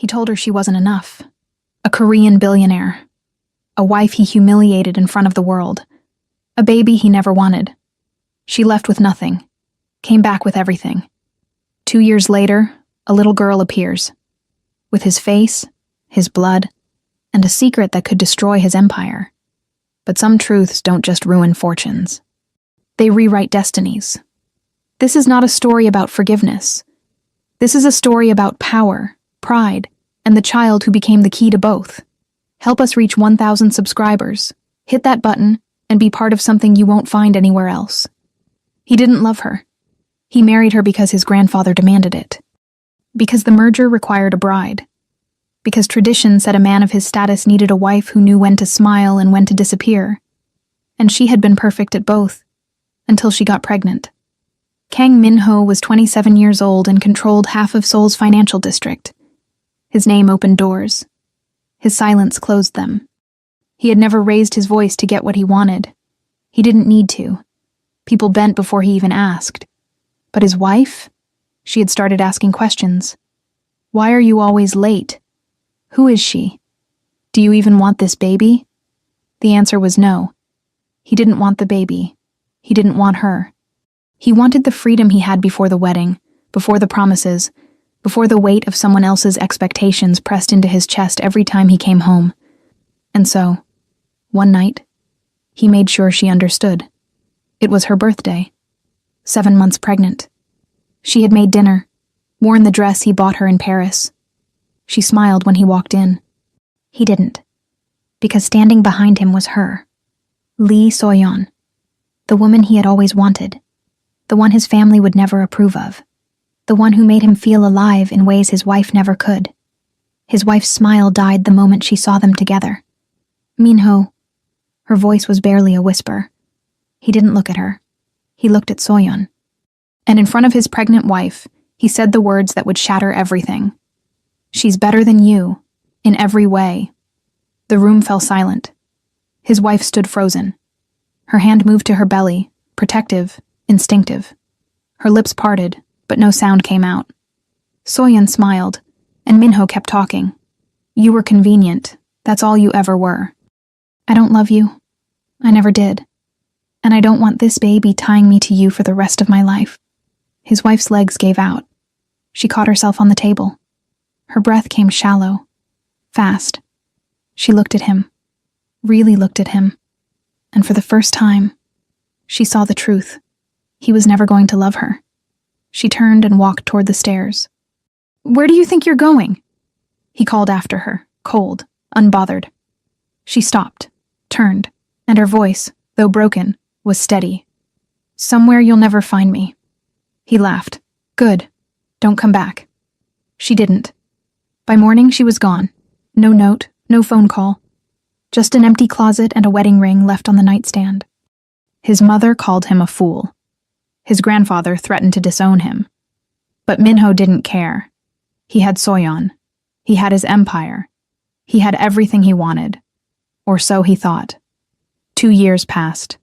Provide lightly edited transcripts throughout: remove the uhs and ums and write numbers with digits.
He told her she wasn't enough. A Korean billionaire. A wife he humiliated in front of the world. A baby he never wanted. She left with nothing. Came back with everything. 2 years later, a little girl appears. With his face, his blood, and a secret that could destroy his empire. But some truths don't just ruin fortunes. They rewrite destinies. This is not a story about forgiveness. This is a story about power, pride, and the child who became the key to both. Help us reach 1,000 subscribers. Hit that button and be part of something you won't find anywhere else. He didn't love her. He married her because his grandfather demanded it. Because the merger required a bride. Because tradition said a man of his status needed a wife who knew when to smile and when to disappear. And she had been perfect at both, until she got pregnant. Kang Min-ho was 27 years old and controlled half of Seoul's financial district. His name opened doors. His silence closed them. He had never raised his voice to get what he wanted. He didn't need to. People bent before he even asked. But his wife? She had started asking questions. Why are you always late? Who is she? Do you even want this baby? The answer was no. He didn't want the baby. He didn't want her. He wanted the freedom he had before the wedding, before the promises, before the weight of someone else's expectations pressed into his chest every time he came home. And so, one night, he made sure she understood. It was her birthday. 7 months pregnant. She had made dinner, worn the dress he bought her in Paris. She smiled when he walked in. He didn't, because standing behind him was her, Lee So-yeon, the woman he had always wanted, the one his family would never approve of, the one who made him feel alive in ways his wife never could. His wife's smile died the moment she saw them together. Min-ho. Her voice was barely a whisper. He didn't look at her. He looked at So-yeon. And in front of his pregnant wife, he said the words that would shatter everything. She's better than you, in every way. The room fell silent. His wife stood frozen. Her hand moved to her belly, protective, instinctive. Her lips parted, but no sound came out. So-yeon smiled, and Min-ho kept talking. You were convenient. That's all you ever were. I don't love you. I never did. And I don't want this baby tying me to you for the rest of my life. His wife's legs gave out. She caught herself on the table. Her breath came shallow, fast. She looked at him, really looked at him. And for the first time, she saw the truth. He was never going to love her. She turned and walked toward the stairs. Where do you think you're going? He called after her, cold, unbothered. She stopped, turned, and her voice, though broken, was steady. Somewhere you'll never find me. He laughed. Good. Don't come back. She didn't. By morning, she was gone. No note, no phone call. Just an empty closet and a wedding ring left on the nightstand. His mother called him a fool. His grandfather threatened to disown him. But Min-ho didn't care. He had So-yeon. He had his empire. He had everything he wanted. Or so he thought. 2 years passed.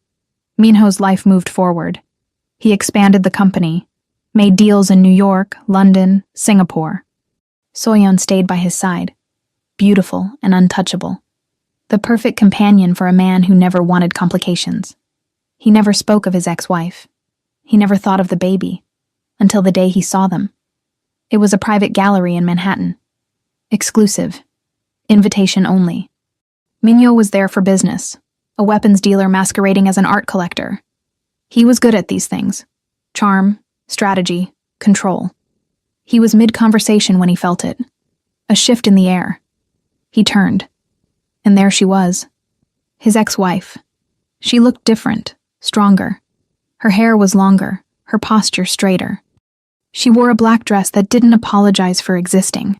Min-ho's life moved forward. He expanded the company, made deals in New York, London, Singapore. So-yeon stayed by his side, beautiful and untouchable. The perfect companion for a man who never wanted complications. He never spoke of his ex-wife. He never thought of the baby, until the day he saw them. It was a private gallery in Manhattan. Exclusive. Invitation only. Min-ho was there for business, a weapons dealer masquerading as an art collector. He was good at these things. Charm, strategy, control. He was mid-conversation when he felt it. A shift in the air. He turned. And there she was. His ex-wife. She looked different, stronger. Her hair was longer, her posture straighter. She wore a black dress that didn't apologize for existing.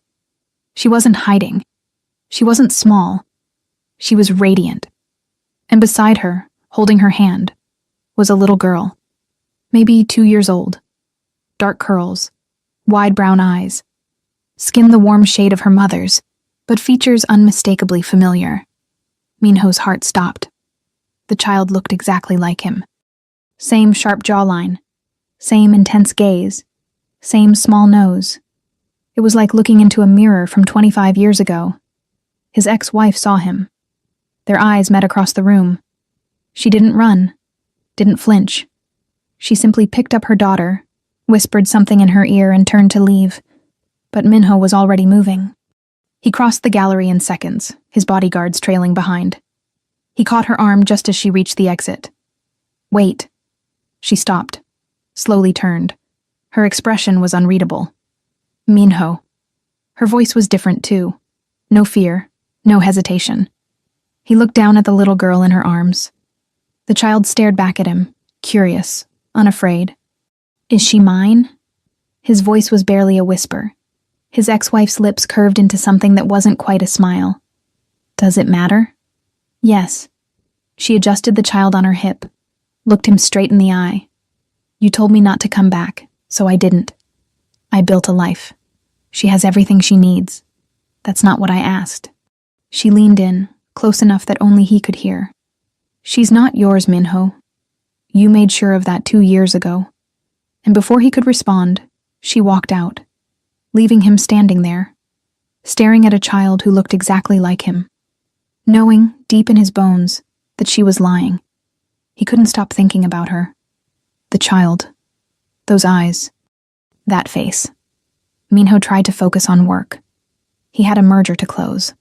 She wasn't hiding. She wasn't small. She was radiant. And beside her, holding her hand, was a little girl. Maybe 2 years old. Dark curls, wide brown eyes. Skin the warm shade of her mother's, but features unmistakably familiar. Min-ho's heart stopped. The child looked exactly like him. Same sharp jawline, same intense gaze, same small nose. It was like looking into a mirror from 25 years ago. His ex-wife saw him. Their eyes met across the room. She didn't run, didn't flinch. She simply picked up her daughter, whispered something in her ear, and turned to leave. But Minho was already moving. He crossed the gallery in seconds, his bodyguards trailing behind. He caught her arm just as she reached the exit. "Wait." She stopped, slowly turned. Her expression was unreadable. "Minho." Her voice was different too. No fear, no hesitation. He looked down at the little girl in her arms. The child stared back at him, curious, unafraid. "Is she mine?" His voice was barely a whisper. His ex-wife's lips curved into something that wasn't quite a smile. "Does it matter?" "Yes." She adjusted the child on her hip, looked him straight in the eye. "You told me not to come back, so I didn't. I built a life. She has everything she needs. That's not what I asked." She leaned in, close enough that only he could hear. "She's not yours, Minho. You made sure of that 2 years ago." And before he could respond, she walked out, leaving him standing there, staring at a child who looked exactly like him, knowing, deep in his bones, that she was lying. He couldn't stop thinking about her. The child. Those eyes. That face. Minho tried to focus on work. He had a merger to close,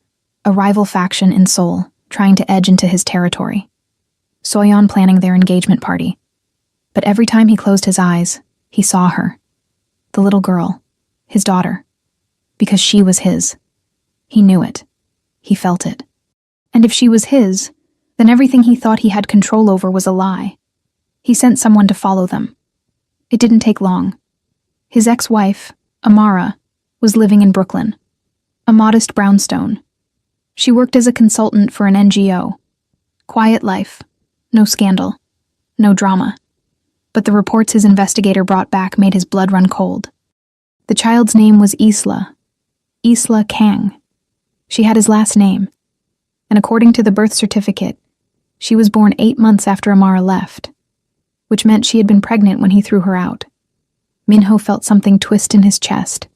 a rival faction in Seoul trying to edge into his territory. Soyeon planning their engagement party. But every time he closed his eyes, he saw her. The little girl. His daughter. Because she was his. He knew it. He felt it. And if she was his, then everything he thought he had control over was a lie. He sent someone to follow them. It didn't take long. His ex-wife, Amara, was living in Brooklyn, a modest brownstone. She worked as a consultant for an NGO. Quiet life, no scandal, no drama. But the reports his investigator brought back made his blood run cold. The child's name was Isla Kang. She had his last name, and according to the birth certificate, she was born 8 months after Amara left, which meant she had been pregnant when he threw her out. Minho felt something twist in his chest,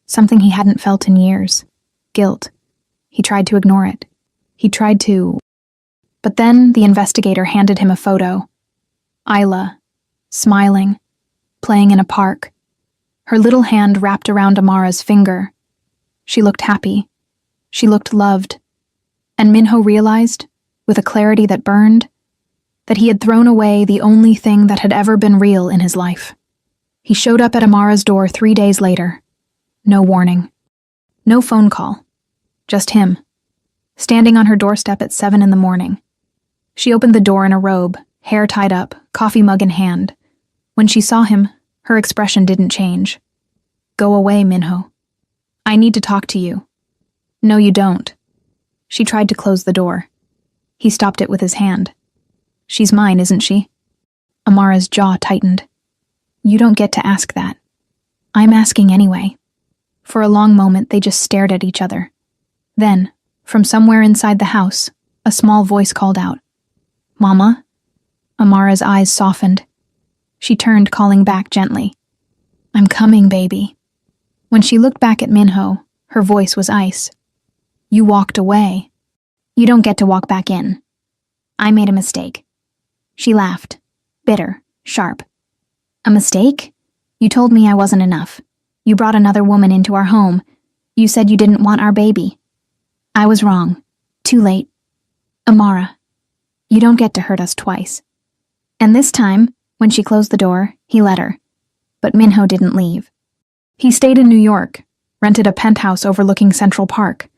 something he hadn't felt in years. Guilt. He tried to ignore it. But then the investigator handed him a photo. Isla, smiling, playing in a park. Her little hand wrapped around Amara's finger. She looked happy. She looked loved. And Minho realized, with a clarity that burned, that he had thrown away the only thing that had ever been real in his life. He showed up at Amara's door 3 days later. No warning. No phone call. Just him, standing on her doorstep at 7 in the morning. She opened the door in a robe, hair tied up, coffee mug in hand. When she saw him, her expression didn't change. "Go away, Minho. I need to talk to you." "No, you don't." She tried to close the door. He stopped it with his hand. "She's mine, isn't she?" Amara's jaw tightened. "You don't get to ask that." "I'm asking anyway." For a long moment, they just stared at each other. Then, from somewhere inside the house, a small voice called out, "Mama?" Amara's eyes softened. She turned, calling back gently, "I'm coming, baby." When she looked back at Minho, her voice was ice. "You walked away. You don't get to walk back in. I made a mistake." She laughed, bitter, sharp. "A mistake? You told me I wasn't enough. You brought another woman into our home. You said you didn't want our baby. I was wrong. Too late. Amara, you don't get to hurt us twice." And this time, when she closed the door, he let her. But Minho didn't leave. He stayed in New York, rented a penthouse overlooking Central Park,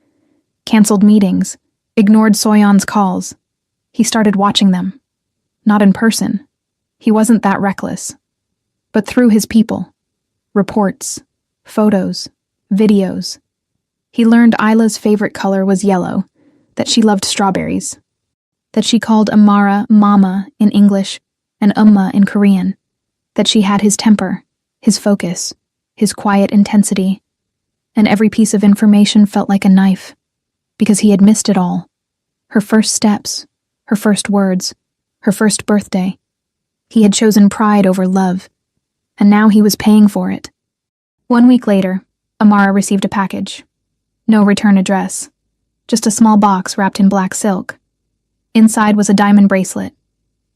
canceled meetings, ignored Soyeon's calls. He started watching them. Not in person. He wasn't that reckless. But through his people. Reports, photos, videos. He learned Isla's favorite color was yellow, that she loved strawberries, that she called Amara Mama in English and Umma in Korean, that she had his temper, his focus, his quiet intensity, and every piece of information felt like a knife, because he had missed it all. Her first steps, her first words, her first birthday. He had chosen pride over love, and now he was paying for it. 1 week later, Amara received a package. No return address. Just a small box wrapped in black silk. Inside was a diamond bracelet.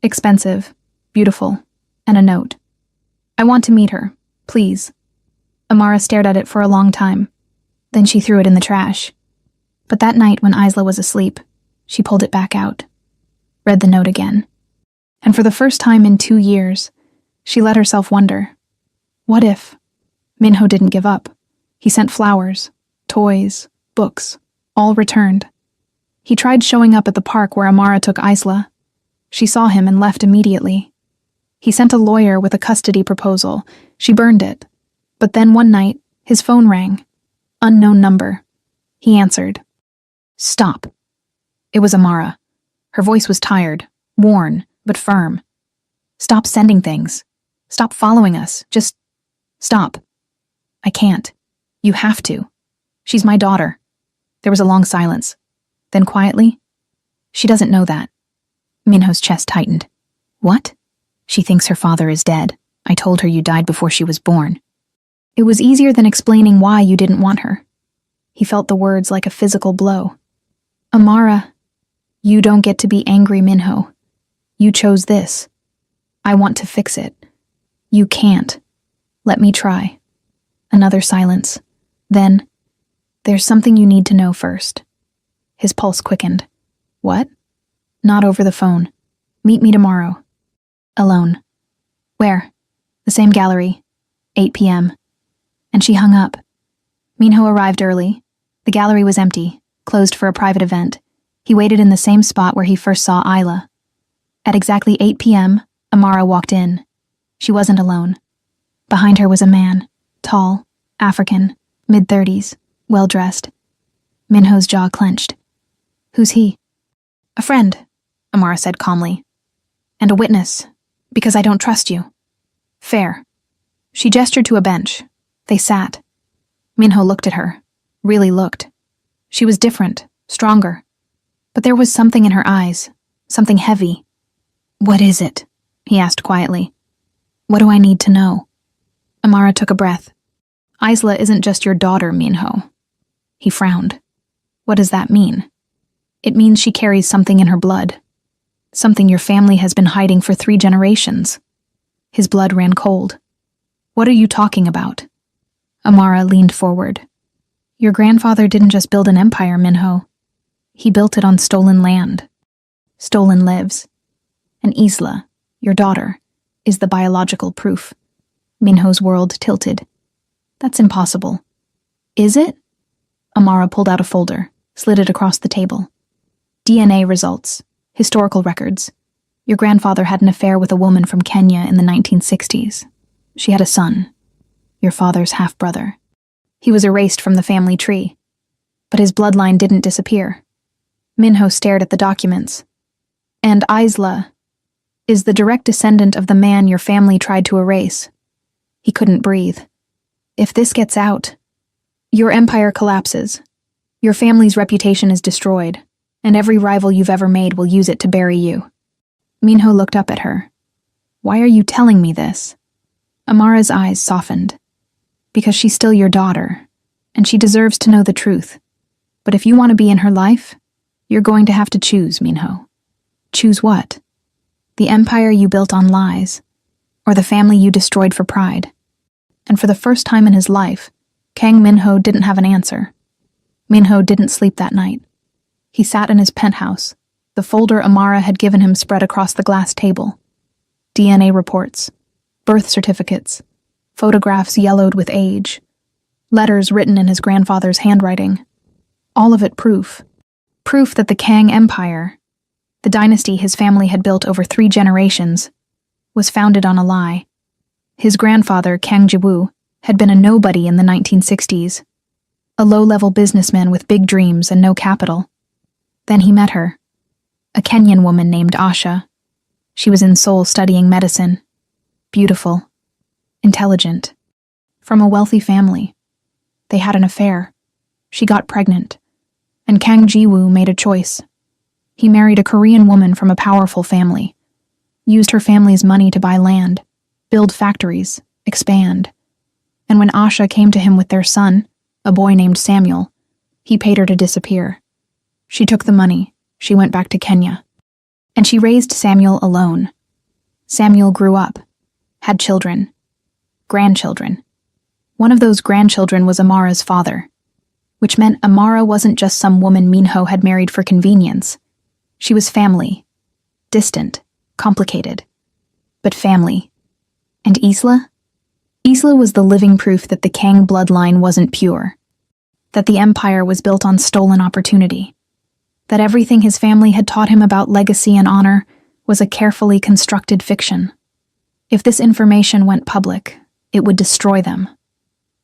Expensive, beautiful, and a note. "I want to meet her, please." Amara stared at it for a long time. Then she threw it in the trash. But that night when Isla was asleep, she pulled it back out, read the note again. And for the first time in 2 years, she let herself wonder, what if? Minho didn't give up. He sent flowers, toys, books, all returned. He tried showing up at the park where Amara took Isla. She saw him and left immediately. He sent a lawyer with a custody proposal. She burned it. But then one night, his phone rang. Unknown number. He answered. "Stop." It was Amara. Her voice was tired, worn, but firm. "Stop sending things. Stop following us. Just stop." "I can't. You have to. She's my daughter." There was a long silence. Then quietly, "She doesn't know that." Minho's chest tightened. "What?" "She thinks her father is dead. I told her you died before she was born." It was easier than explaining why you didn't want her. He felt the words like a physical blow. "Amara, you don't get to be angry, Minho. You chose this. I want to fix it. You can't. Let me try." Another silence. Then, "There's something you need to know first." His pulse quickened. "What?" "Not over the phone. Meet me tomorrow." "Alone." "Where?" "The same gallery. 8 p.m. And she hung up. Minho arrived early. The gallery was empty, closed for a private event. He waited in the same spot where he first saw Isla. At exactly 8 p.m., Amara walked in. She wasn't alone. Behind her was a man, tall, African, mid-30s, well-dressed. Minho's jaw clenched. "Who's he?" "A friend," Amara said calmly. "And a witness, because I don't trust you." "Fair." She gestured to a bench. They sat. Minho looked at her, really looked. She was different, stronger. But there was something in her eyes, something heavy. "What is it?" he asked quietly. "What do I need to know?" Amara took a breath. "Isla isn't just your daughter, Minho." He frowned. "What does that mean?" "It means she carries something in her blood. Something your family has been hiding for 3 generations. His blood ran cold. "What are you talking about?" Amara leaned forward. "Your grandfather didn't just build an empire, Minho. He built it on stolen land. Stolen lives. And Isla, your daughter, is the biological proof." Minho's world tilted. "That's impossible." "Is it?" Amara pulled out a folder, slid it across the table. "DNA results. Historical records. Your grandfather had an affair with a woman from Kenya in the 1960s. She had a son. Your father's half-brother. He was erased from the family tree. But his bloodline didn't disappear." Minho stared at the documents. "And Isla is the direct descendant of the man your family tried to erase." He couldn't breathe. "If this gets out, your empire collapses. Your family's reputation is destroyed, and every rival you've ever made will use it to bury you." Minho looked up at her. "Why are you telling me this?" Amara's eyes softened. "Because she's still your daughter, and she deserves to know the truth. But if you want to be in her life, you're going to have to choose, Minho." "Choose what?" "The empire you built on lies, or the family you destroyed for pride." And for the first time in his life, Kang Minho didn't have an answer. Minho didn't sleep that night. He sat in his penthouse, the folder Amara had given him spread across the glass table. DNA reports, birth certificates, photographs yellowed with age, letters written in his grandfather's handwriting. All of it proof. Proof that the Kang Empire, the dynasty his family had built over 3 generations, was founded on a lie. His grandfather, Kang Jiwu, had been a nobody in the 1960s, a low-level businessman with big dreams and no capital. Then he met her, a Kenyan woman named Asha. She was in Seoul studying medicine. Beautiful, intelligent, from a wealthy family. They had an affair. She got pregnant, and Kang Jiwoo made a choice. He married a Korean woman from a powerful family, used her family's money to buy land, build factories, expand. And when Asha came to him with their son, a boy named Samuel. He paid her to disappear. She took the money. She went back to Kenya. And she raised Samuel alone. Samuel grew up, had children, grandchildren. One of those grandchildren was Amara's father, which meant Amara wasn't just some woman Minho had married for convenience. She was family. Distant, complicated, but family. And Isla? Isla was the living proof that the Kang bloodline wasn't pure, that the empire was built on stolen opportunity, that everything his family had taught him about legacy and honor was a carefully constructed fiction. If this information went public, it would destroy them.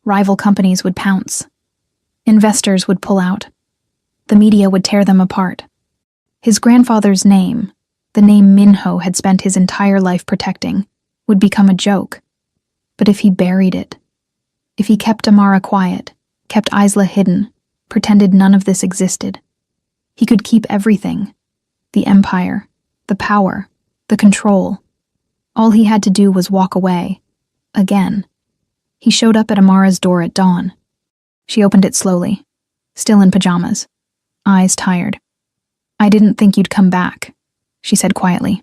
Rival companies would pounce. Investors would pull out. The media would tear them apart. His grandfather's name, the name Minho had spent his entire life protecting, would become a joke. But if he buried it, if he kept Amara quiet, kept Isla hidden, pretended none of this existed, he could keep everything. The empire, the power, the control. All he had to do was walk away. Again. He showed up at Amara's door at dawn. She opened it slowly, still in pajamas, eyes tired. "I didn't think you'd come back," she said quietly.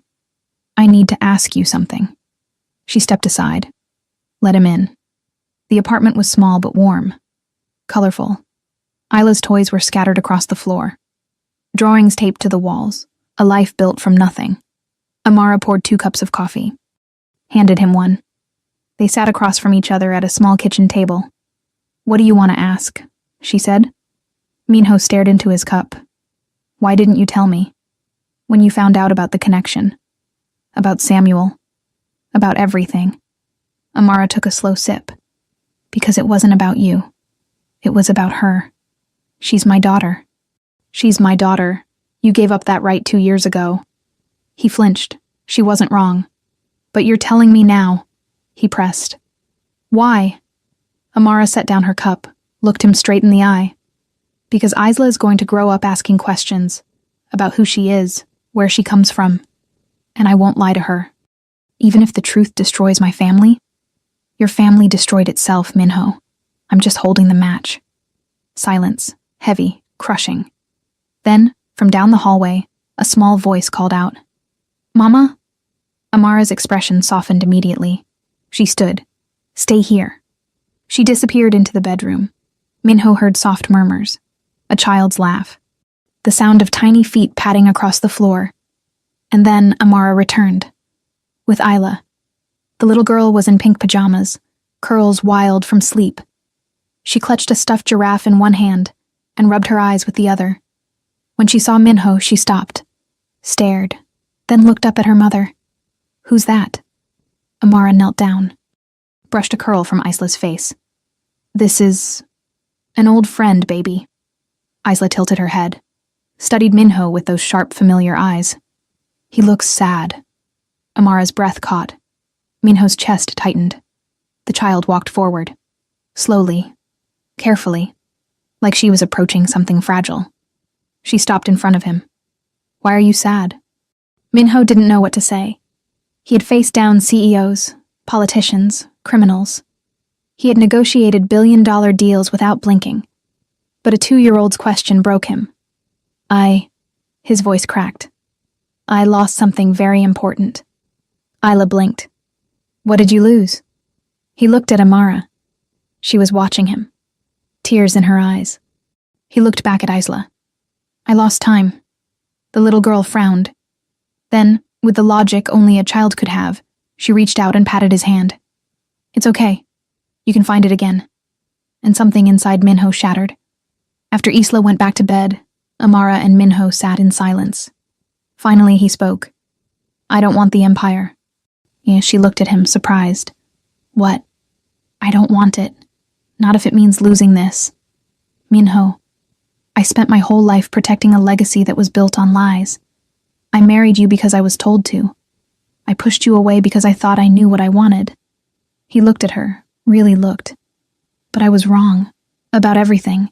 "I need to ask you something." She stepped aside. Let him in. The apartment was small but warm, colorful. Isla's toys were scattered across the floor. Drawings taped to the walls, a life built from nothing. Amara poured 2 cups of coffee, handed him one. They sat across from each other at a small kitchen table. "What do you want to ask?" she said. Minho stared into his cup. "Why didn't you tell me? When you found out about the connection? About Samuel? About everything?" Amara took a slow sip. "Because it wasn't about you. It was about her. She's my daughter." "She's my daughter. You gave up that right 2 years ago." He flinched. She wasn't wrong. "But you're telling me now," he pressed. "Why?" Amara set down her cup, looked him straight in the eye. "Because Isla is going to grow up asking questions about who she is, where she comes from. And I won't lie to her. Even if the truth destroys my family, your family destroyed itself, Minho. I'm just holding the match." Silence, heavy, crushing. Then, from down the hallway, a small voice called out, "Mama?" Amara's expression softened immediately. She stood. "Stay here." She disappeared into the bedroom. Minho heard soft murmurs, a child's laugh, the sound of tiny feet padding across the floor. And then Amara returned, with Isla. The little girl was in pink pajamas, curls wild from sleep. She clutched a stuffed giraffe in one hand and rubbed her eyes with the other. When she saw Minho, she stopped, stared, then looked up at her mother. "Who's that?" Amara knelt down, brushed a curl from Isla's face. "This is an old friend, baby." Isla tilted her head, studied Minho with those sharp, familiar eyes. "He looks sad." Amara's breath caught. Minho's chest tightened. The child walked forward, slowly, carefully, like she was approaching something fragile. She stopped in front of him. "Why are you sad?" Minho didn't know what to say. He had faced down CEOs, politicians, criminals. He had negotiated billion-dollar deals without blinking. But a 2-year-old's question broke him. His voice cracked. "I lost something very important." Isla blinked. "What did you lose?" He looked at Amara. She was watching him, tears in her eyes. He looked back at Isla. "I lost time." The little girl frowned. Then, with the logic only a child could have, she reached out and patted his hand. "It's okay. You can find it again." And something inside Minho shattered. After Isla went back to bed, Amara and Minho sat in silence. Finally, he spoke. "I don't want the empire." Yeah, she looked at him, surprised. "What?" "I don't want it. Not if it means losing this. Minho, I spent my whole life protecting a legacy that was built on lies. I married you because I was told to. I pushed you away because I thought I knew what I wanted." He looked at her, really looked. "But I was wrong. About everything."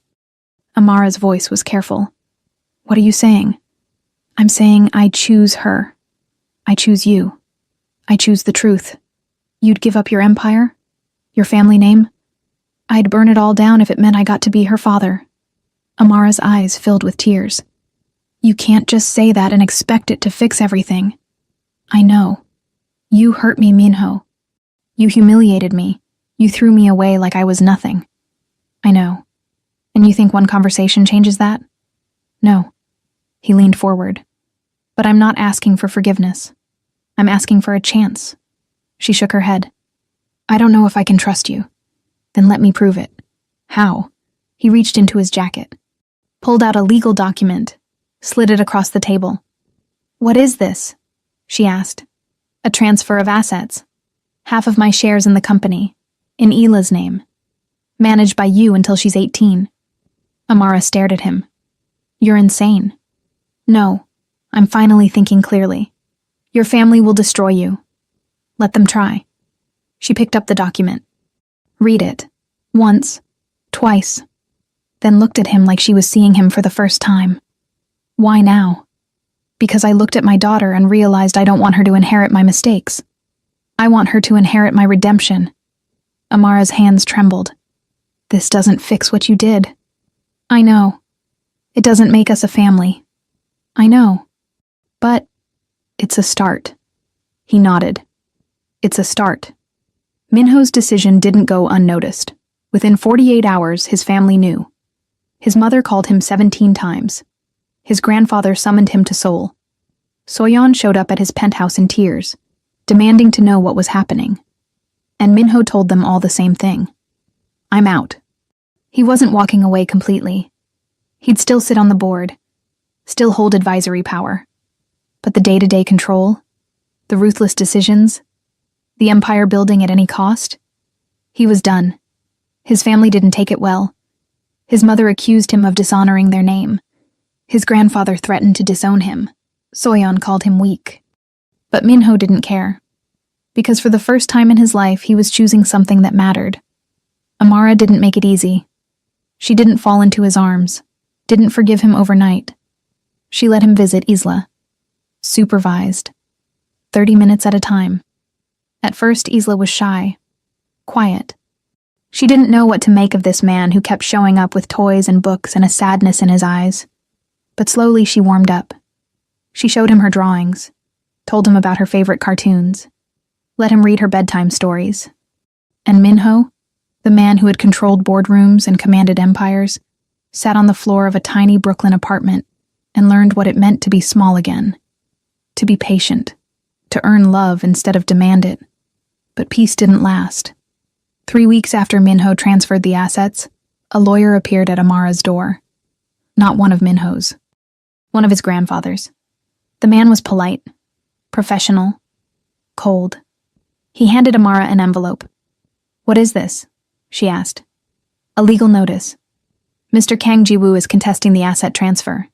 Amara's voice was careful. "What are you saying?" "I'm saying I choose her. I choose you. I choose the truth. You'd give up your empire? Your family name? I'd burn it all down if it meant I got to be her father. Amara's eyes filled with tears. You can't just say that and expect it to fix everything. I know. You hurt me, Minho. You humiliated me. You threw me away like I was nothing. I know. And you think one conversation changes that? No. He leaned forward. But I'm not asking for forgiveness. I'm asking for a chance. She shook her head. I don't know if I can trust you. Then let me prove it. How? He reached into his jacket, pulled out a legal document, slid it across the table. What is this? She asked. A transfer of assets. Half of my shares in the company, in Ila's name. Managed by you until she's 18. Amara stared at him. You're insane. No, I'm finally thinking clearly. Your family will destroy you. Let them try. She picked up the document. Read it. Once. Twice. Then looked at him like she was seeing him for the first time. Why now? Because I looked at my daughter and realized I don't want her to inherit my mistakes. I want her to inherit my redemption. Amara's hands trembled. This doesn't fix what you did. I know. It doesn't make us a family. I know. But it's a start. He nodded. It's a start. Minho's decision didn't go unnoticed. Within 48 hours, his family knew. His mother called him 17 times. His grandfather summoned him to Seoul. Soyeon showed up at his penthouse in tears, demanding to know what was happening. And Minho told them all the same thing. I'm out. He wasn't walking away completely. He'd still sit on the board, still hold advisory power. But the day-to-day control, the ruthless decisions, the empire building at any cost, he was done. His family didn't take it well. His mother accused him of dishonoring their name. His grandfather threatened to disown him. Soyeon called him weak. But Minho didn't care. Because for the first time in his life, he was choosing something that mattered. Amara didn't make it easy. She didn't fall into his arms, didn't forgive him overnight. She let him visit Isla. Supervised. 30 minutes at a time. At first, Isla was shy. Quiet. She didn't know what to make of this man who kept showing up with toys and books and a sadness in his eyes. But slowly she warmed up. She showed him her drawings, told him about her favorite cartoons, let him read her bedtime stories. And Minho, the man who had controlled boardrooms and commanded empires, sat on the floor of a tiny Brooklyn apartment and learned what it meant to be small again, to be patient, to earn love instead of demand it. But peace didn't last. 3 weeks after Minho transferred the assets, a lawyer appeared at Amara's door. Not one of Minho's. One of his grandfather's. The man was polite, professional, cold. He handed Amara an envelope. What is this? She asked. A legal notice. Mr. Kang Ji-woo is contesting the asset transfer.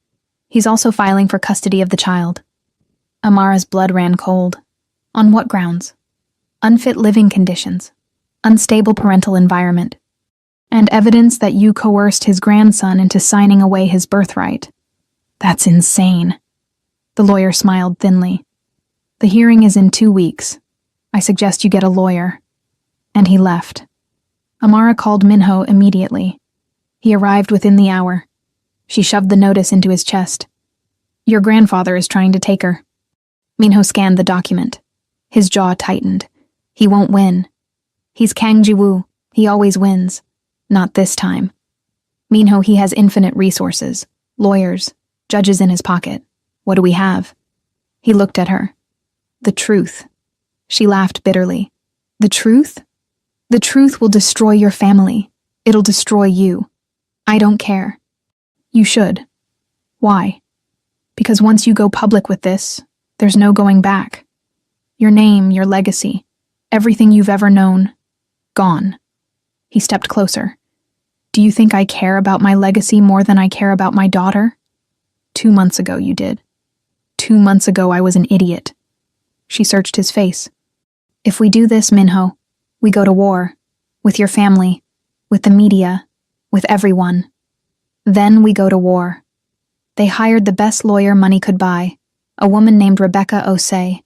He's also filing for custody of the child. Amara's blood ran cold. On what grounds? Unfit living conditions. Unstable parental environment. And evidence that you coerced his grandson into signing away his birthright. That's insane. The lawyer smiled thinly. The hearing is in 2 weeks. I suggest you get a lawyer. And he left. Amara called Minho immediately. He arrived within the hour. She shoved the notice into his chest. Your grandfather is trying to take her. Minho scanned the document. His jaw tightened. He won't win. He's Kang Ji-woo. He always wins. Not this time. Minho, he has infinite resources. Lawyers. Judges in his pocket. What do we have? He looked at her. The truth. She laughed bitterly. The truth? The truth will destroy your family. It'll destroy you. I don't care. You should. Why? Because once you go public with this, there's no going back. Your name, your legacy, everything you've ever known, gone. He stepped closer. Do you think I care about my legacy more than I care about my daughter? 2 months ago you did. 2 months ago I was an idiot. She searched his face. If we do this, Minho, we go to war. With your family. With the media. With everyone. Then we go to war. They hired the best lawyer money could buy, a woman named Rebecca Osei.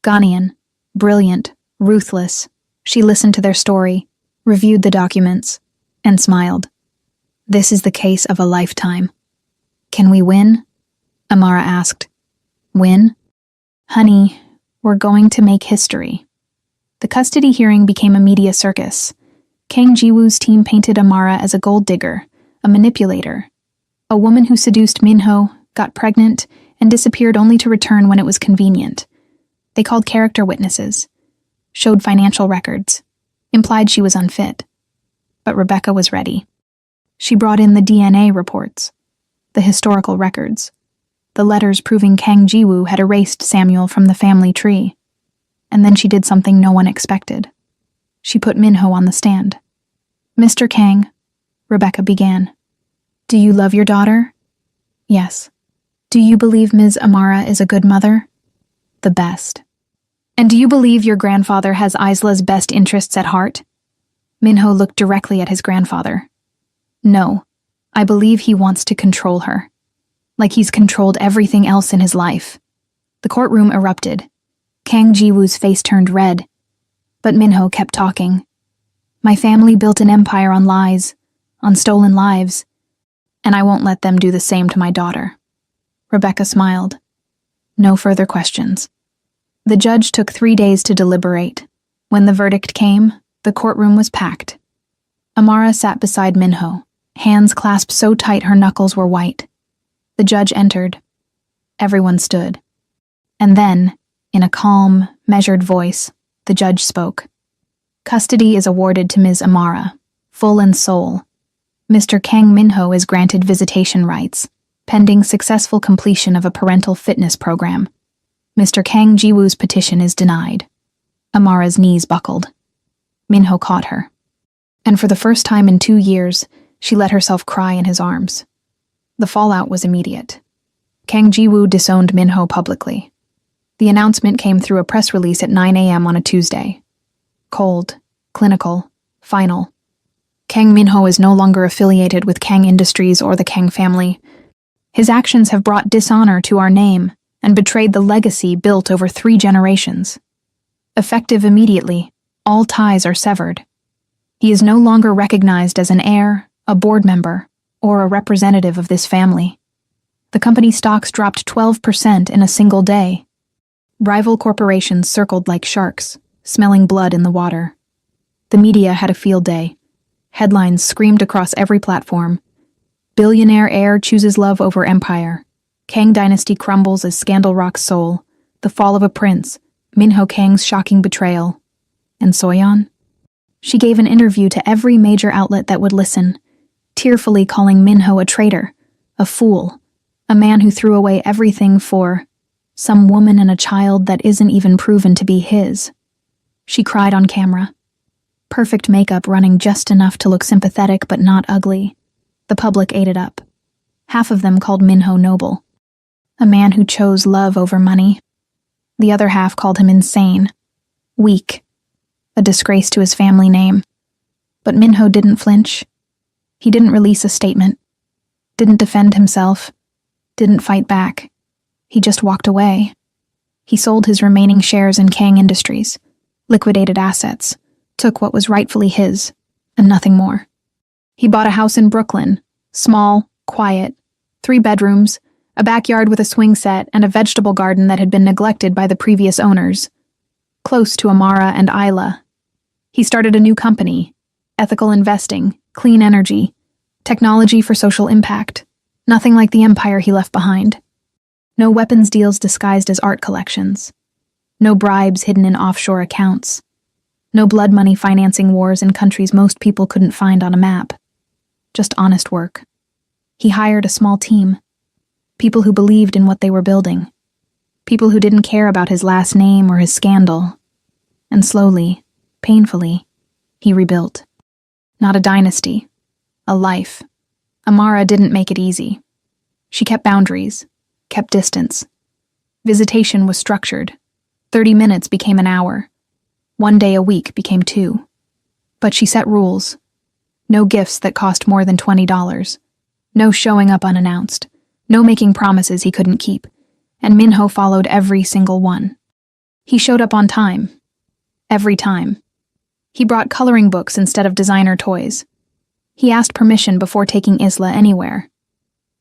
Ghanaian, brilliant, ruthless. She listened to their story, reviewed the documents, and smiled. This is the case of a lifetime. Can we win? Amara asked. Win? Honey, we're going to make history. The custody hearing became a media circus. Kang Jiwoo's team painted Amara as a gold digger, a manipulator, a woman who seduced Minho, got pregnant, and disappeared only to return when it was convenient. They called character witnesses, showed financial records, implied she was unfit. But Rebecca was ready. She brought in the DNA reports, the historical records, the letters proving Kang Jiwoo had erased Samuel from the family tree. And then she did something no one expected. She put Minho on the stand. Mr. Kang, Rebecca began. Do you love your daughter? Yes. Do you believe Ms. Amara is a good mother? The best. And do you believe your grandfather has Isla's best interests at heart? Minho looked directly at his grandfather. No, I believe he wants to control her. Like he's controlled everything else in his life. The courtroom erupted. Kang Jiwoo's face turned red. But Minho kept talking. My family built an empire on lies, on stolen lives, and I won't let them do the same to my daughter. Rebecca smiled. No further questions. The judge took 3 days to deliberate. When the verdict came, the courtroom was packed. Amara sat beside Minho, hands clasped so tight her knuckles were white. The judge entered. Everyone stood. And then, in a calm, measured voice, the judge spoke. Custody is awarded to Ms. Amara, full and sole. Mr. Kang Minho is granted visitation rights, pending successful completion of a parental fitness program. Mr. Kang Jiwoo's petition is denied. Amara's knees buckled. Minho caught her. And for the first time in 2 years, she let herself cry in his arms. The fallout was immediate. Kang Jiwoo disowned Minho publicly. The announcement came through a press release at 9 a.m. on a Tuesday. Cold, clinical, final. Kang Minho is no longer affiliated with Kang Industries or the Kang family. His actions have brought dishonor to our name and betrayed the legacy built over 3 generations. Effective immediately, all ties are severed. He is no longer recognized as an heir, a board member, or a representative of this family. The company stocks dropped 12% in a single day. Rival corporations circled like sharks, smelling blood in the water. The media had a field day. Headlines screamed across every platform. Billionaire heir chooses love over empire. Kang dynasty crumbles as scandal rocks Seoul. The fall of a prince. Minho Kang's shocking betrayal. And Soyeon? She gave an interview to every major outlet that would listen, tearfully calling Minho a traitor, a fool, a man who threw away everything for some woman and a child that isn't even proven to be his. She cried on camera. Perfect makeup running just enough to look sympathetic but not ugly. The public ate it up. Half of them called Minho noble, a man who chose love over money. The other half called him insane, weak, a disgrace to his family name. But Minho didn't flinch. He didn't release a statement, didn't defend himself, didn't fight back. He just walked away. He sold his remaining shares in Kang Industries, liquidated assets, took what was rightfully his, and nothing more. He bought a house in Brooklyn, small, quiet, 3 bedrooms, a backyard with a swing set, and a vegetable garden that had been neglected by the previous owners, close to Amara and Isla. He started a new company, ethical investing, clean energy, technology for social impact, nothing like the empire he left behind. No weapons deals disguised as art collections. No bribes hidden in offshore accounts. No blood money financing wars in countries most people couldn't find on a map. Just honest work. He hired a small team. People who believed in what they were building. People who didn't care about his last name or his scandal. And slowly, painfully, he rebuilt. Not a dynasty. A life. Amara didn't make it easy. She kept boundaries, kept distance. Visitation was structured. 30 minutes became an hour. 1 day a week became 2. But she set rules. No gifts that cost more than $20. No showing up unannounced. No making promises he couldn't keep. And Minho followed every single one. He showed up on time. Every time. He brought coloring books instead of designer toys. He asked permission before taking Isla anywhere.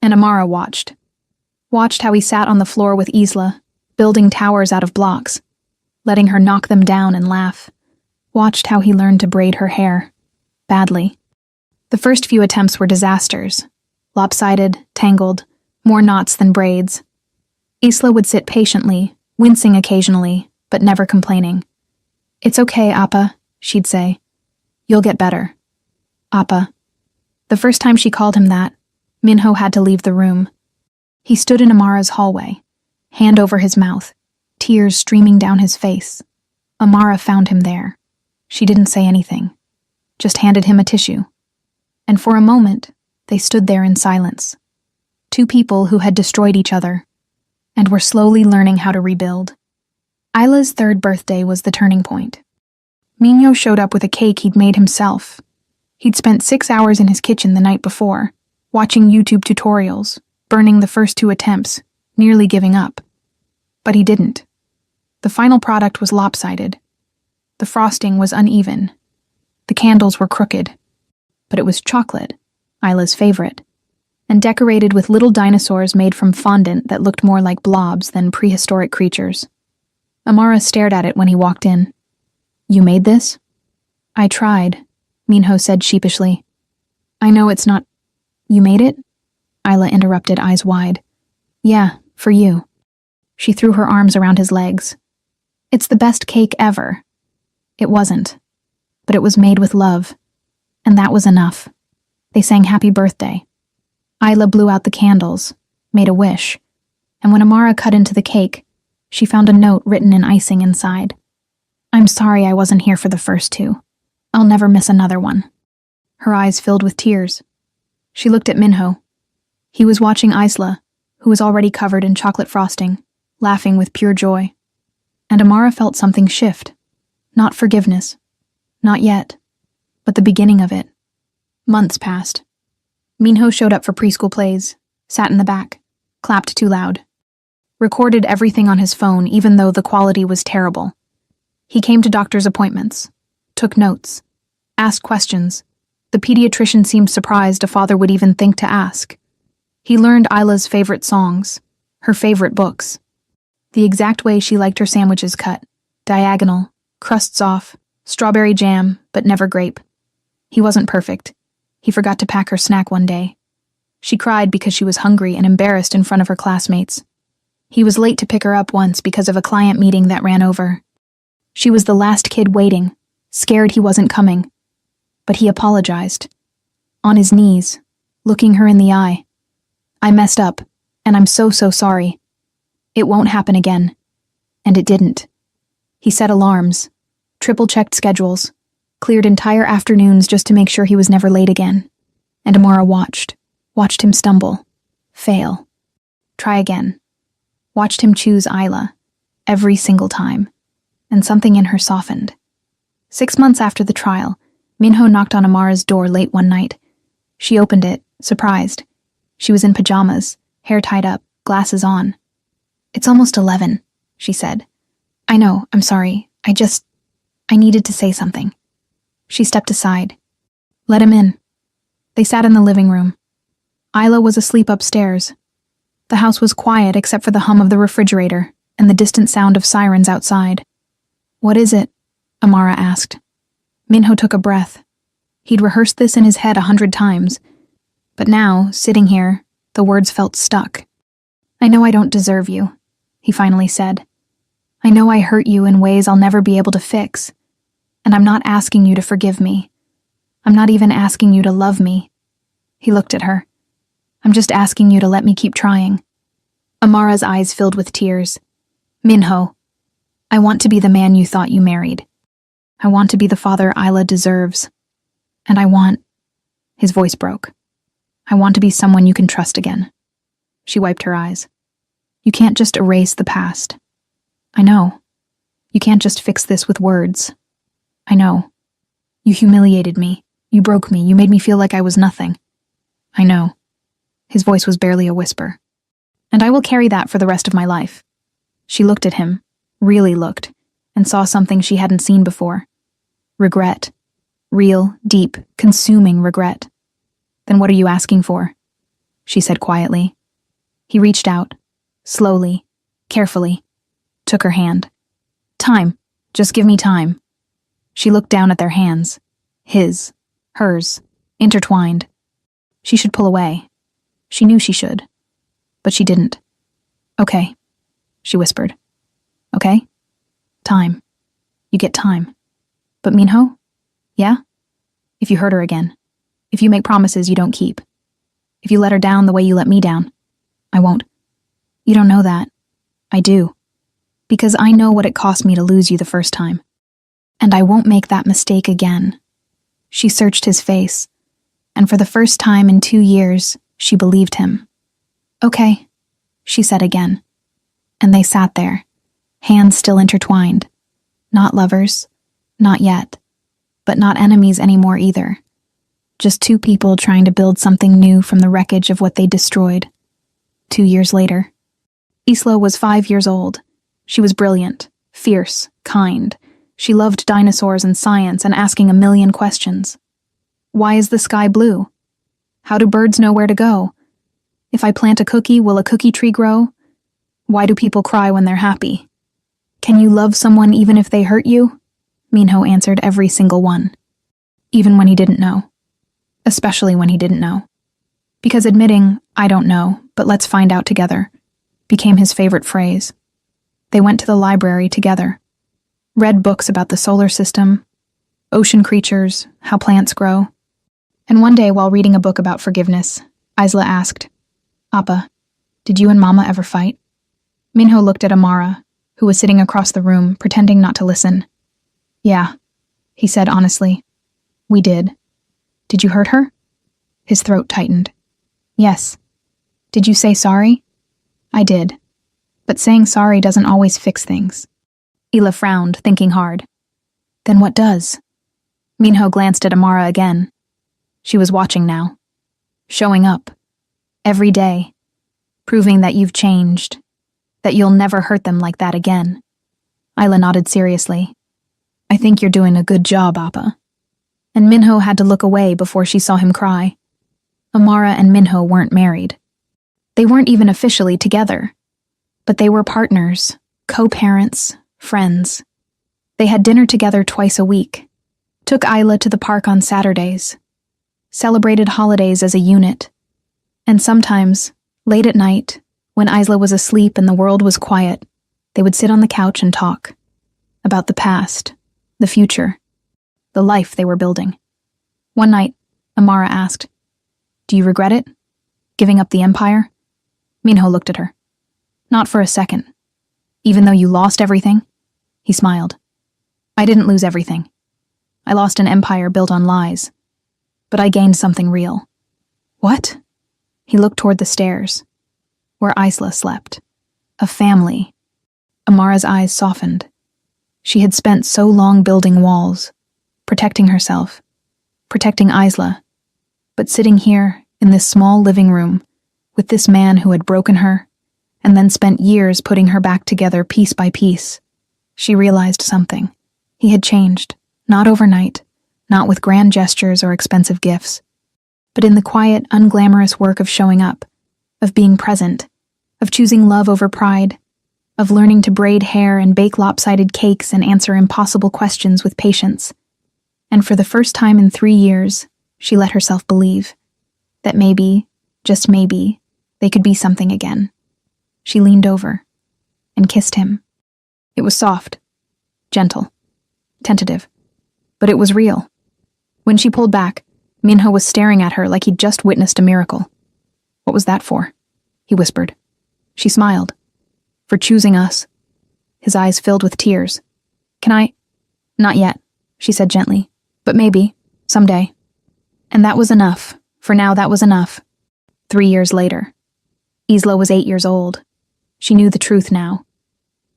And Amara watched. Watched how he sat on the floor with Isla, building towers out of blocks, letting her knock them down and laugh. Watched how he learned to braid her hair. Badly. The first few attempts were disasters. Lopsided, tangled, more knots than braids. Isla would sit patiently, wincing occasionally, but never complaining. "It's okay, Appa," she'd say. "You'll get better." Appa. The first time she called him that, Minho had to leave the room. He stood in Amara's hallway, hand over his mouth, tears streaming down his face. Amara found him there. She didn't say anything, just handed him a tissue. And for a moment, they stood there in silence. Two people who had destroyed each other, and were slowly learning how to rebuild. Isla's 3rd birthday was the turning point. Minho showed up with a cake he'd made himself. He'd spent 6 hours in his kitchen the night before, watching YouTube tutorials, burning the first 2 attempts, nearly giving up. But he didn't. The final product was lopsided. The frosting was uneven. The candles were crooked. But it was chocolate, Isla's favorite, and decorated with little dinosaurs made from fondant that looked more like blobs than prehistoric creatures. Amara stared at it when he walked in. "You made this?" "I tried," Minho said sheepishly. "I know it's not—" "You made it?" Isla interrupted, eyes wide. "Yeah, for you." She threw her arms around his legs. "It's the best cake ever." It wasn't, but it was made with love, and that was enough. They sang happy birthday. Isla blew out the candles, made a wish, and when Amara cut into the cake, she found a note written in icing inside. "I'm sorry I wasn't here for the first 2. I'll never miss another one." Her eyes filled with tears. She looked at Minho. He was watching Isla, who was already covered in chocolate frosting, laughing with pure joy. And Amara felt something shift. Not forgiveness. Not yet. But the beginning of it. Months passed. Minho showed up for preschool plays, sat in the back, clapped too loud. Recorded everything on his phone, even though the quality was terrible. He came to doctor's appointments, took notes, asked questions. The pediatrician seemed surprised a father would even think to ask. He learned Isla's favorite songs, her favorite books, the exact way she liked her sandwiches cut, diagonal, crusts off, strawberry jam, but never grape. He wasn't perfect. He forgot to pack her snack one day. She cried because she was hungry and embarrassed in front of her classmates. He was late to pick her up once because of a client meeting that ran over. She was the last kid waiting, scared he wasn't coming. But he apologized. On his knees, looking her in the eye. "I messed up, and I'm so sorry. It won't happen again." And it didn't. He set alarms, triple-checked schedules, cleared entire afternoons just to make sure he was never late again. And Amara watched him stumble, fail, try again. Watched him choose Isla, every single time. And something in her softened. 6 months after the trial, Minho knocked on Amara's door late one night. She opened it, surprised. She was in pajamas, hair tied up, glasses on. "It's almost 11, she said. "I know, I'm sorry. I needed to say something." She stepped aside. "Let him in." They sat in the living room. Isla was asleep upstairs. The house was quiet except for the hum of the refrigerator and the distant sound of sirens outside. "What is it?" Amara asked. Minho took a breath. He'd rehearsed this in his head 100 times. But now, sitting here, the words felt stuck. "I know I don't deserve you," he finally said. "I know I hurt you in ways I'll never be able to fix. And I'm not asking you to forgive me. I'm not even asking you to love me." He looked at her. "I'm just asking you to let me keep trying." Amara's eyes filled with tears. "Minho, I want to be the man you thought you married. I want to be the father Isla deserves. And I want—" His voice broke. "I want to be someone you can trust again." She wiped her eyes. "You can't just erase the past." "I know. You can't just fix this with words." "I know. You humiliated me. You broke me. You made me feel like I was nothing." "I know." His voice was barely a whisper. "And I will carry that for the rest of my life." She looked at him, really looked, and saw something she hadn't seen before. Regret. Real, deep, consuming regret. Then what are you asking for? She said quietly. He reached out, slowly, carefully, took her hand. Time. Just give me time. She looked down at their hands. His, hers, intertwined. She should pull away. She knew she should. But she didn't. Okay, she whispered. Okay? Time. You get time. But Minho? Yeah? If you hurt her again. If you make promises you don't keep. If you let her down the way you let me down. I won't. You don't know that. I do. Because I know what it cost me to lose you the first time. And I won't make that mistake again. She searched his face, and for the first time in 2 years, she believed him. Okay, she said again. And they sat there, hands still intertwined. Not lovers, not yet, but not enemies anymore either. Just two people trying to build something new from the wreckage of what they destroyed. 2 years later. Isla was 5 years old. She was brilliant, fierce, kind. She loved dinosaurs and science and asking a million questions. Why is the sky blue? How do birds know where to go? If I plant a cookie, will a cookie tree grow? Why do people cry when they're happy? Can you love someone even if they hurt you? Minho answered every single one. Even when he didn't know. Especially when he didn't know. Because admitting, I don't know, but let's find out together, became his favorite phrase. They went to the library together. Read books about the solar system, ocean creatures, how plants grow. And one day, while reading a book about forgiveness, Isla asked, Appa, did you and Mama ever fight? Minho looked at Amara, who was sitting across the room, pretending not to listen. Yeah, he said honestly. We did. Did you hurt her? His throat tightened. Yes. Did you say sorry? I did. But saying sorry doesn't always fix things. Ela frowned, thinking hard. Then what does? Minho glanced at Amara again. She was watching now. Showing up. Every day. Proving that you've changed. That you'll never hurt them like that again. Isla nodded seriously. I think you're doing a good job, Appa. And Minho had to look away before she saw him cry. Amara and Minho weren't married. They weren't even officially together. But they were partners, co-parents, friends. They had dinner together twice a week, took Isla to the park on Saturdays, celebrated holidays as a unit, and sometimes, late at night, when Isla was asleep and the world was quiet, they would sit on the couch and talk about the past, the future, the life they were building. One night, Amara asked, Do you regret it? Giving up the empire? Minho looked at her. Not for a second. Even though you lost everything? He smiled. I didn't lose everything. I lost an empire built on lies. But I gained something real. What? He looked toward the stairs, where Isla slept. A family. Amara's eyes softened. She had spent so long building walls, protecting herself, protecting Isla, but sitting here in this small living room with this man who had broken her and then spent years putting her back together piece by piece. She realized something. He had changed, not overnight, not with grand gestures or expensive gifts, but in the quiet, unglamorous work of showing up, of being present, of choosing love over pride, of learning to braid hair and bake lopsided cakes and answer impossible questions with patience. And for the first time in 3 years, she let herself believe that maybe, just maybe, they could be something again. She leaned over and kissed him. It was soft, gentle, tentative, but it was real. When she pulled back, Minho was staring at her like he'd just witnessed a miracle. What was that for? He whispered. She smiled. For choosing us. His eyes filled with tears. Can I? Not yet, she said gently, but maybe, someday. And that was enough. For now, that was enough. 3 years later. Isla was 8 years old. She knew the truth now.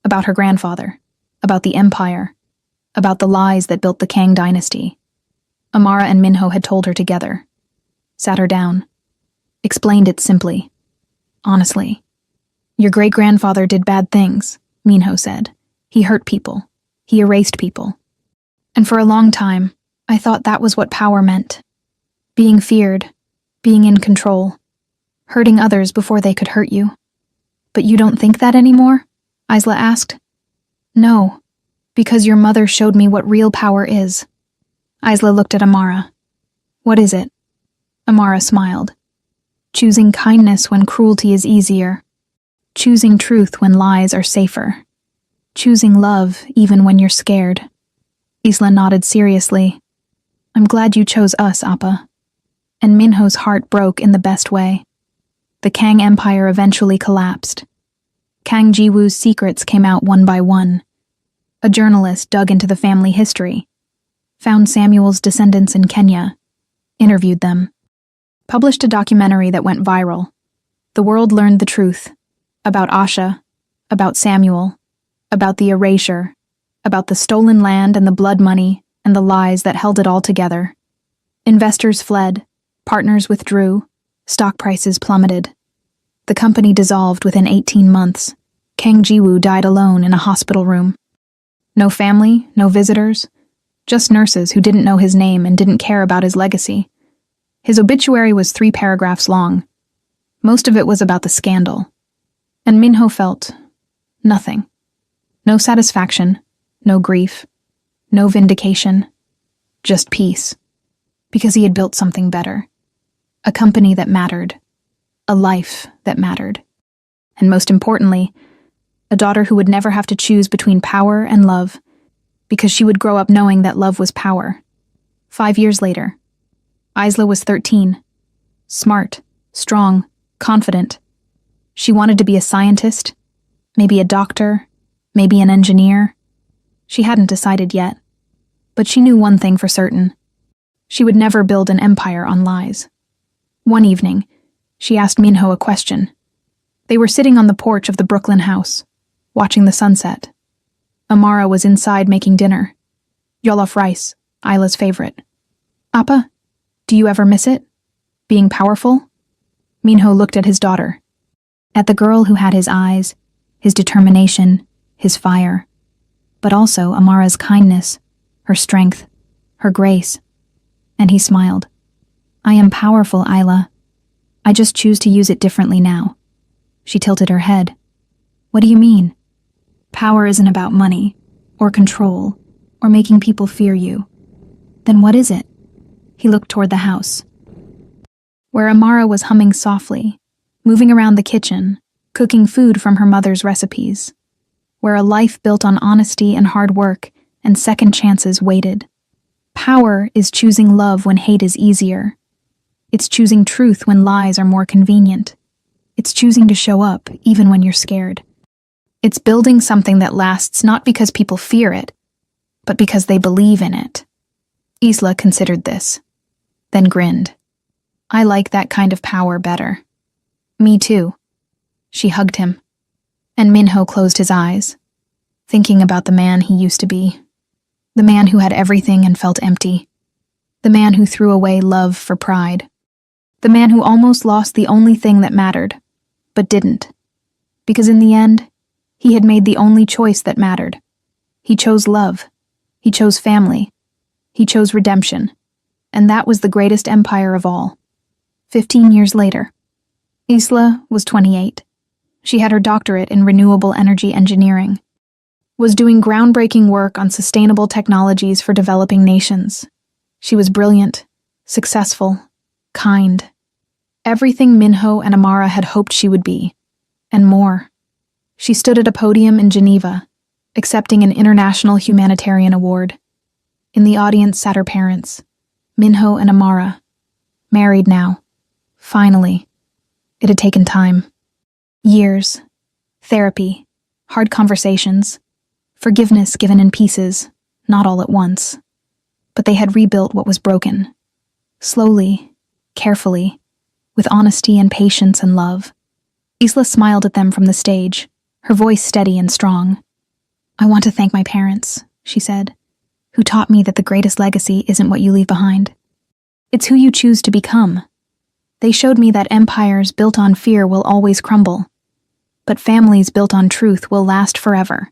About her grandfather. About the empire. About the lies that built the Kang dynasty. Amara and Minho had told her together. Sat her down. Explained it simply. Honestly. Your great-grandfather did bad things, Minho said. He hurt people. He erased people. And for a long time, I thought that was what power meant. Being feared. being in control, hurting others before they could hurt you. But you don't think that anymore? Isla asked. No, because your mother showed me what real power is. Isla looked at Amara. What is it? Amara smiled. Choosing kindness when cruelty is easier. Choosing truth when lies are safer. Choosing love even when you're scared. Isla nodded seriously. I'm glad you chose us, Appa. And Minho's heart broke in the best way. The Kang Empire eventually collapsed. Kang Jiwoo's secrets came out one by one. A journalist dug into the family history, found Samuel's descendants in Kenya, interviewed them, published a documentary that went viral. The world learned the truth about Asha, about Samuel, about the erasure, about the stolen land and the blood money and the lies that held it all together. Investors fled, partners withdrew, stock prices plummeted. The company dissolved within 18 months. Kang Jiwoo died alone in a hospital room. No family, no visitors, just nurses who didn't know his name and didn't care about his legacy. His obituary was 3 paragraphs long. Most of it was about the scandal. And Minho felt nothing. No satisfaction, no grief, no vindication, just peace. Because he had built something better. A company that mattered. A life that mattered. And most importantly, a daughter who would never have to choose between power and love, because she would grow up knowing that love was power. 5 years later, Isla was 13. Smart, strong, confident. She wanted to be a scientist, maybe a doctor, maybe an engineer. She hadn't decided yet. But she knew one thing for certain. She would never build an empire on lies. One evening, she asked Minho a question. They were sitting on the porch of the Brooklyn house, watching the sunset. Amara was inside making dinner. Jollof rice, Isla's favorite. Appa, do you ever miss it? Being powerful? Minho looked at his daughter. At the girl who had his eyes, his determination, his fire. But also Amara's kindness, her strength, her grace. And he smiled. I am powerful, Isla. I just choose to use it differently now. She tilted her head. What do you mean? Power isn't about money, or control, or making people fear you. Then what is it? He looked toward the house, where Amara was humming softly, moving around the kitchen, cooking food from her mother's recipes, where a life built on honesty and hard work and second chances waited. Power is choosing love when hate is easier. It's choosing truth when lies are more convenient. It's choosing to show up even when you're scared. It's building something that lasts not because people fear it, but because they believe in it. Isla considered this, then grinned. I like that kind of power better. Me too. She hugged him, and Minho closed his eyes, thinking about the man he used to be. The man who had everything and felt empty. The man who threw away love for pride. The man who almost lost the only thing that mattered, but didn't. Because in the end, he had made the only choice that mattered. He chose love. He chose family. He chose redemption. And that was the greatest empire of all. 15 years later, Isla was 28. She had her doctorate in renewable energy engineering, was doing groundbreaking work on sustainable technologies for developing nations. She was brilliant, successful, kind. Everything Minho and Amara had hoped she would be, and more. She stood at a podium in Geneva, accepting an international humanitarian award. In the audience sat her parents, Minho and Amara, married now. Finally. It had taken time. Years. Therapy. Hard conversations. Forgiveness given in pieces, not all at once. But they had rebuilt what was broken. Slowly, carefully, with honesty and patience and love. Isla smiled at them from the stage, her voice steady and strong. I want to thank my parents, she said, who taught me that the greatest legacy isn't what you leave behind. It's who you choose to become. They showed me that empires built on fear will always crumble, but families built on truth will last forever.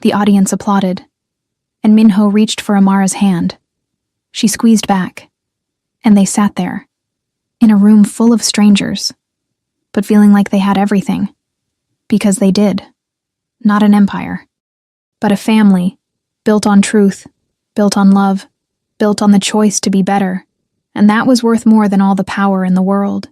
The audience applauded, and Minho reached for Amara's hand. She squeezed back, and they sat there, in a room full of strangers, but feeling like they had everything. Because they did. Not an empire, but a family, built on truth, built on love, built on the choice to be better, and that was worth more than all the power in the world.